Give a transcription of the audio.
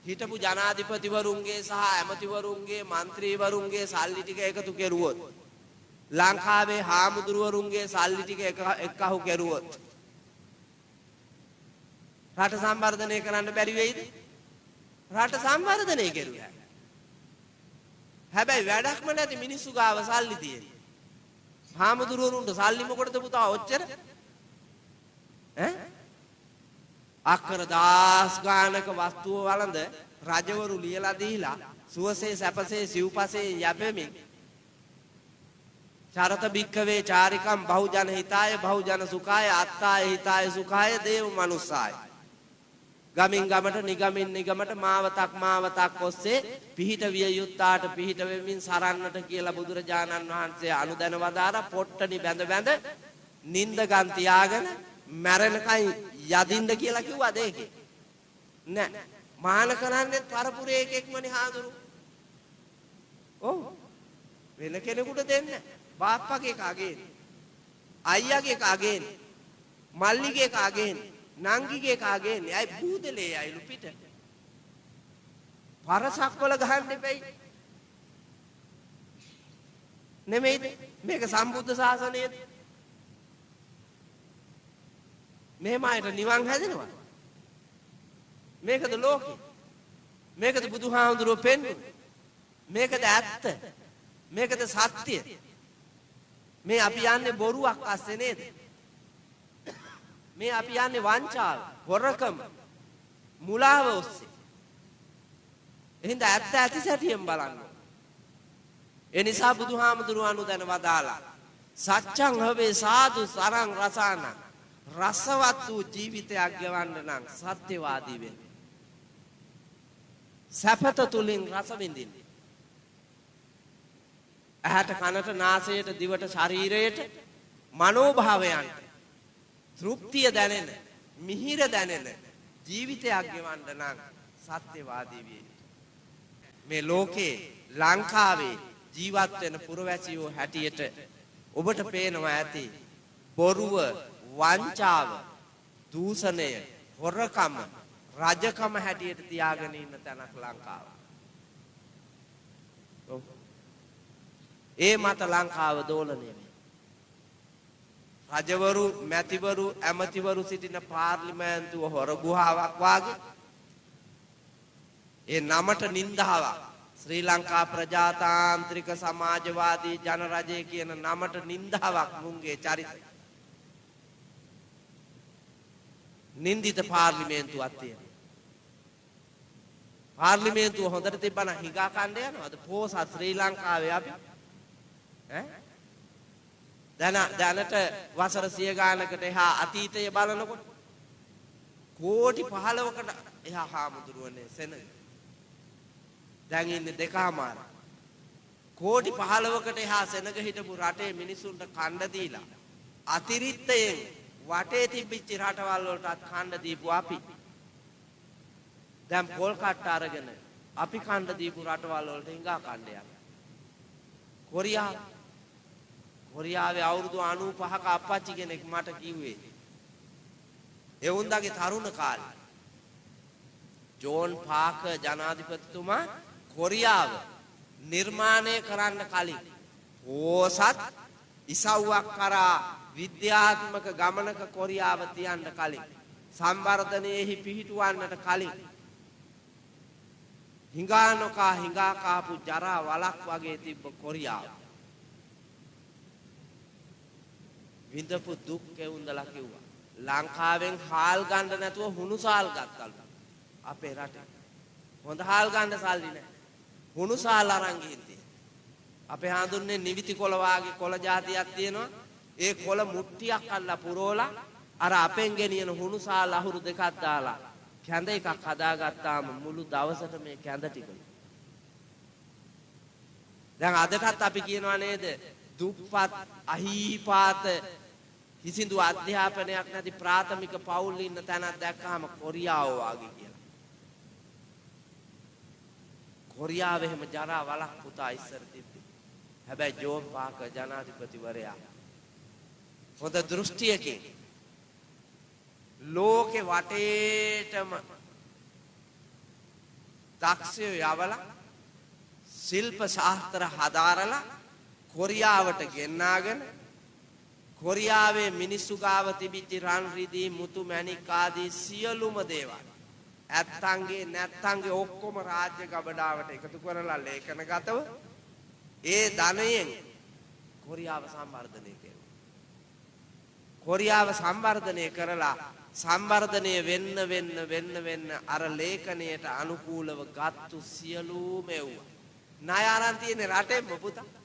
හිටපු ජනාධිපතිවරුන්ගේ සහ ඇමතිවරුන්ගේ മന്ത്രിවරුන්ගේ සල්ලි ටික එකතු කෙරුවොත් ලංකාවේ හාමුදුරුවරුන්ගේ සල්ලි ටික එකහු කෙරුවොත් රට සම්වර්ධනය කරන්න බැරි වෙයිද? රට සම්වර්ධනය කෙරුවා. හැබැයි වැඩක්ම නැති මිනිස්සු ගාව සල්ලි තියෙන. හාමුදුරුවරුන්ට සල්ලි මොකටද පුතා ඔච්චර? අක්කර දාස් ගානක වස්තුව වළඳ රජවරු ලියලා දීලා සුවසේ සැපසේ සිව්පසේ යැපෙමින් චරත භික්ඛවේ චාරිකම් බහුජන හිතාය බහුජන සුඛාය අත්තාය හිතාය සුඛාය දේව මනුස්සාය. ගමින් ගමට නිගමින් නිගමට මාවතක් ඔස්සේ පිහිට විය යුත්තාට පිහිට වෙමින් සරන්නට කියලා බුදුරජාණන් වහන්සේ අනුදැන වදාරා පොට්ටනි බැඳ බැඳ නින්දගන් තියාගෙන මැරෙනකයි යදින්න කියලා කිව්වද ඒකේ? නෑ. මහාන කරන්නේ පරපුරේ එකෙක්මනේ හාඳුරු. ඔව්. වෙන කෙනෙකුට දෙන්නේ බාප්පගේ කාගේ අයියාගේ කාගේ මල්ලිගේ කාගේ නංගිගේ කාගේ අය බූදලේ අයලු පිට පරසක් වල ගහන්න එපයි නෙමෙයිද මේක සම්බුද්ධ ශාසනයේද මෙහෙම අයට නිවන් හැදෙනවා මේකද ලෝකේ මේකද බුදුහාමුදුරුවෝ පෙන්වන්නේ මේකද ඇත්ත මේකද සත්‍ය මේ අපි යන්නේ බොරුවක් අස්සේ නේද මේ අපි යන්නේ වංචාව හොරකම මුලාව ඔස්සේ එහෙනම් ඇත්ත ඇති සැටියෙන් බලන්න ඒ නිසා බුදුහාමුදුරුවෝ අනුදැන වදාලා සත්‍යං හවේ සාදු සරං රසාන රසවත් වූ ජීවිතයක් ගෙවන්න නම් සත්‍යවාදී වෙන්න සැපත තුලින් රස විඳින්න ඇහැට කනට නාසයට දිවට ශරීරයට මනෝභාවයන්ට තෘප්තිය දැනෙන මිහිර දැනෙන ජීවිතයක් ගෙවන්න නම් සත්‍යවාදී වෙන්න මේ ලෝකේ ලංකාවේ ජීවත් වෙන පුරවැසියෝ හැටියට ඔබට පේනවා ඇති බොරුව වංචාව දූෂණය හොරකම රජකම හැටියට තියාගෙන ඉන්න තැනක් ලංකාව. ඒ මත ලංකාව දෝලණය වේ. රජවරු මැතිවරු ඇමතිවරු සිටින පාර්ලිමේන්තුව හොර ගුහාවක් වාගේ ඒ නමට නින්දාවක් ශ්‍රී ලංකා ප්‍රජාතාන්ත්‍රික සමාජවාදී ජනරජය කියන නමට නින්දාවක් මුන්ගේ චරිතය. නින්දිත පාර්ලිමේන්තුවක් තියෙනවා. පාර්ලිමේන්තුව හොඳට තිබ්බනම් හිඟා කණ්ඩ යනවාද? පොසත් ශ්‍රී ලංකාවේ අපි දැනට වසර 100 ගානකට එහා අතීතය බලනකොට කෝටි 15කට එහා හාමුදුරුවනේ සෙනග. දැන් ඉන්නේ දෙකමාර. කෝටි 15කට එහා සෙනග හිටපු රටේ මිනිසුන්ට කණ්ඩ දීලා අතිරික්තයෙන් වටේ තිබිච්ච රටවල් වලටත් කණ්ඩ දීපු අපි. දැන් පොල් කට්ට අරගෙන අපි කණ්ඩ දීපු රටවල් වලට හිඟා කණ්ඩ යනවා. කොරියාවේ අවුරුදු 95ක අප්පච්චි කෙනෙක් මට කිව්වේ ඒ උන්දාගේ තරුණ කාලේ ජෝන් පාකර් ජනාධිපතිතුමා කොරියාව නිර්මාණය කරන්න කලින් ඕසත් ඉසව්වක් කරා විද්‍යාත්මක ගමනක කොරියාව තියන්න කලින් සම්වර්ධනයේහි පිහිටුවන්නට කලින් හිඟා කාපු ජරා වලක් වගේ තිබ්බ කොරියාව විඳපු දුක් කෙවුන්දලා කිව්වා ලංකාවෙන් හාල් ගන්න නැතුව හුණුසාල් ගත්තලු අපේ රටේ හොඳ හාල් ගන්න සල්ලි නැහැ හුණුසාල් අරන් ගිහින් අපේ හඳුන්නේ නිවිති කොළ වාගේ කොළ జాතියක් තියෙනවා ඒ කොළ මුට්ටියක් අල්ලා පුරෝලා අර අපෙන් ගෙනියන හුණුසාල් අහුරු දෙකක් දාලා කැඳ එකක් හදාගත්තාම මුළු දවසට මේ කැඳ ටිකලු දැන් අදටත් අපි කියනවා නේද දුප්පත් අහීපාත කිසිදු අධ්‍යාපනයක් නැති ප්‍රාථමික පවුල් ඉන්න තැනක් දැක්කම කොරියාව වගේ කියලා. කොරියාවේ හැම ජරා වලක් පුතා ඉස්සර තිබ්බේ. හැබැයි ජෝන් පාකර් ජනාධිපතිවරයා හොඳ දෘෂ්ටියකින් ලෝකේ වටේටම දක්ෂයෝ යවලා ශිල්ප ශාස්ත්‍ර හදාරලා කොරියාවට ගෙන්නාගෙන කොරියාවේ මිනිස්සු ගාව තිබිච්ච රන් රිදී මුතු මැණික් ආදී සියලුම දේවල් ඇත්තන්ගේ නැත්තන්ගේ ඔක්කොම රාජ්‍ය ගබඩාවට එකතු කරලා ලේඛනගතව ඒ ධනයෙන් කොරියාව සම්වර්ධනය කෙරුවා. කොරියාව සම්වර්ධනය කරලා සම්වර්ධනය වෙන්න අර ලේඛනයට අනුකූලව ගත්තු සියලුම ඒවා ණය අරන් තියෙන රටේම පුතා